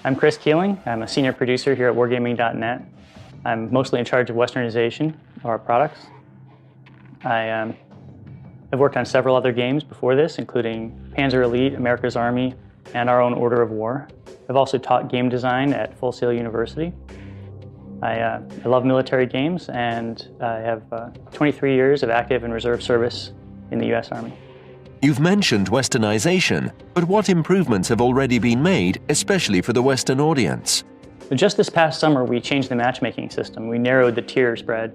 I'm Chris Keeling. I'm a senior producer here at wargaming.net. I'm mostly in charge of westernization of our products. I've worked on several other games before this, including Panzer Elite, America's Army, and our own Order of War. I've also taught game design at Full Sail University. I love military games, and I have 23 years of active and reserve service in the U.S. Army. You've mentioned westernization, but what improvements have already been made, especially for the Western audience? Just this past summer, we changed the matchmaking system. We narrowed the tier spread,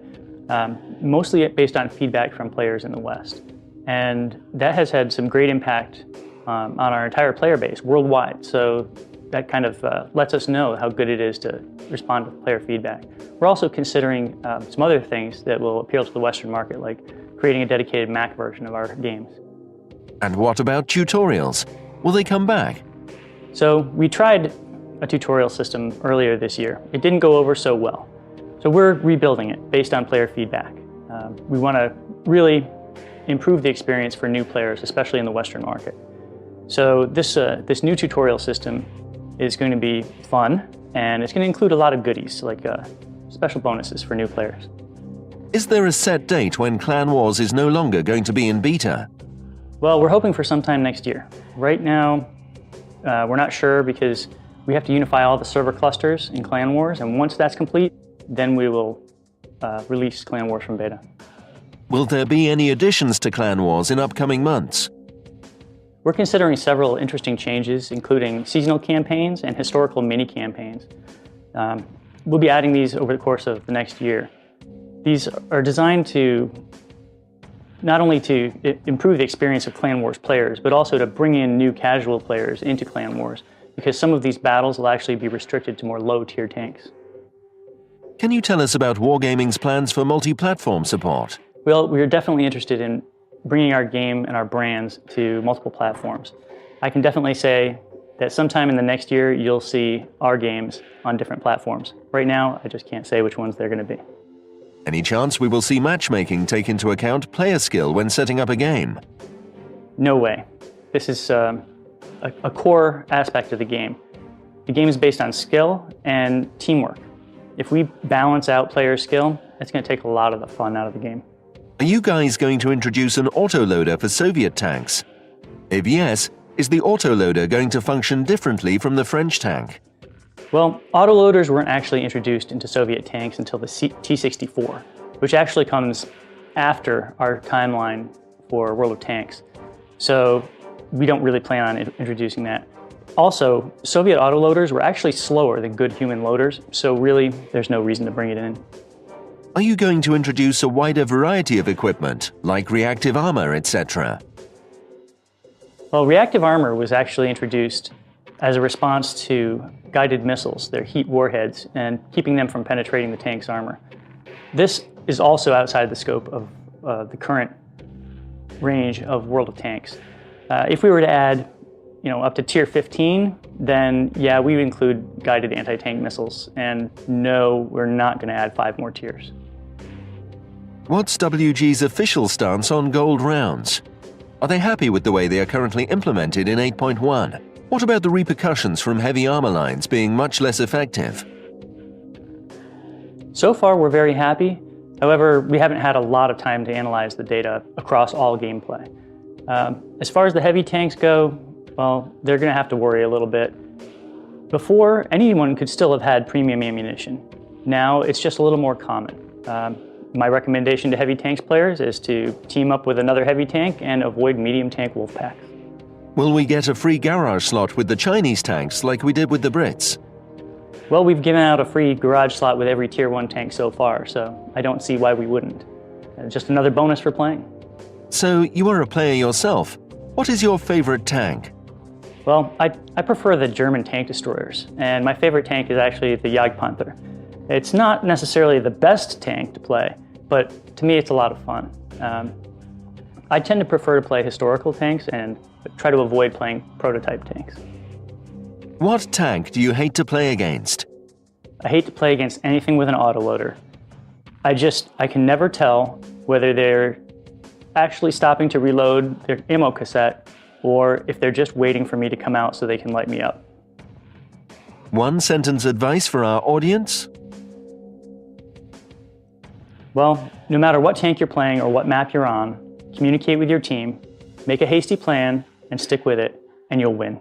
mostly based on feedback from players in the West. And that has had some great impact on our entire player base worldwide. So that kind of lets us know how good it is to respond to player feedback. We're also considering some other things that will appeal to the Western market, like creating a dedicated Mac version of our games. And what about tutorials? Will they come back? So we tried a tutorial system earlier this year. It didn't go over so well. So we're rebuilding it based on player feedback. We want to really improve the experience for new players, especially in the Western market. So this new tutorial system is going to be fun, and it's going to include a lot of goodies, like special bonuses for new players. Is there a set date when Clan Wars is no longer going to be in beta? Well, we're hoping for sometime next year. Right now, we're not sure because we have to unify all the server clusters in Clan Wars, and once that's complete, then we will release Clan Wars from beta. Will there be any additions to Clan Wars in upcoming months? We're considering several interesting changes, including seasonal campaigns and historical mini-campaigns. We'll be adding these over the course of the next year. These are designed to not only to improve the experience of Clan Wars players, but also to bring in new casual players into Clan Wars, because some of these battles will actually be restricted to more low-tier tanks. Can you tell us about Wargaming's plans for multi-platform support? Well, we're definitely interested in bringing our game and our brands to multiple platforms. I can definitely say that sometime in the next year, you'll see our games on different platforms. Right now, I just can't say which ones they're going to be. Any chance we will see matchmaking take into account player skill when setting up a game? No way. This is a core aspect of the game. The game is based on skill and teamwork. If we balance out player skill, it's going to take a lot of the fun out of the game. Are you guys going to introduce an autoloader for Soviet tanks? If yes, is the autoloader going to function differently from the French tank? Well, autoloaders weren't actually introduced into Soviet tanks until the T-64, which actually comes after our timeline for World of Tanks. So we don't really plan on introducing that. Also, Soviet autoloaders were actually slower than good human loaders, so really there's no reason to bring it in. Are you going to introduce a wider variety of equipment, like reactive armor, etc.? Well, reactive armor was actually introduced as a response to guided missiles, their heat warheads, and keeping them from penetrating the tank's armor. This is also outside the scope of the current range of World of Tanks. If we were to add, up to tier 15, then yeah, we would include guided anti-tank missiles. And no, we're not going to add 5 more tiers. What's WG's official stance on gold rounds? Are they happy with the way they are currently implemented in 8.1? What about the repercussions from heavy armor lines being much less effective? So far, we're very happy. However, we haven't had a lot of time to analyze the data across all gameplay. As far as the heavy tanks go, well, they're going to have to worry a little bit. Before, anyone could still have had premium ammunition. Now, it's just a little more common. My recommendation to heavy tanks players is to team up with another heavy tank and avoid medium tank wolf packs. Will we get a free garage slot with the Chinese tanks like we did with the Brits? Well, we've given out a free garage slot with every tier 1 tank so far, so I don't see why we wouldn't. Just another bonus for playing. So, you are a player yourself. What is your favorite tank? Well, I prefer the German tank destroyers, and my favorite tank is actually the Jagdpanther. It's not necessarily the best tank to play, but to me it's a lot of fun. I tend to prefer to play historical tanks and try to avoid playing prototype tanks. What tank do you hate to play against? I hate to play against anything with an autoloader. I can never tell whether they're actually stopping to reload their ammo cassette or if they're just waiting for me to come out so they can light me up. One sentence advice for our audience? Well, no matter what tank you're playing or what map you're on, communicate with your team, make a hasty plan, and stick with it, and you'll win.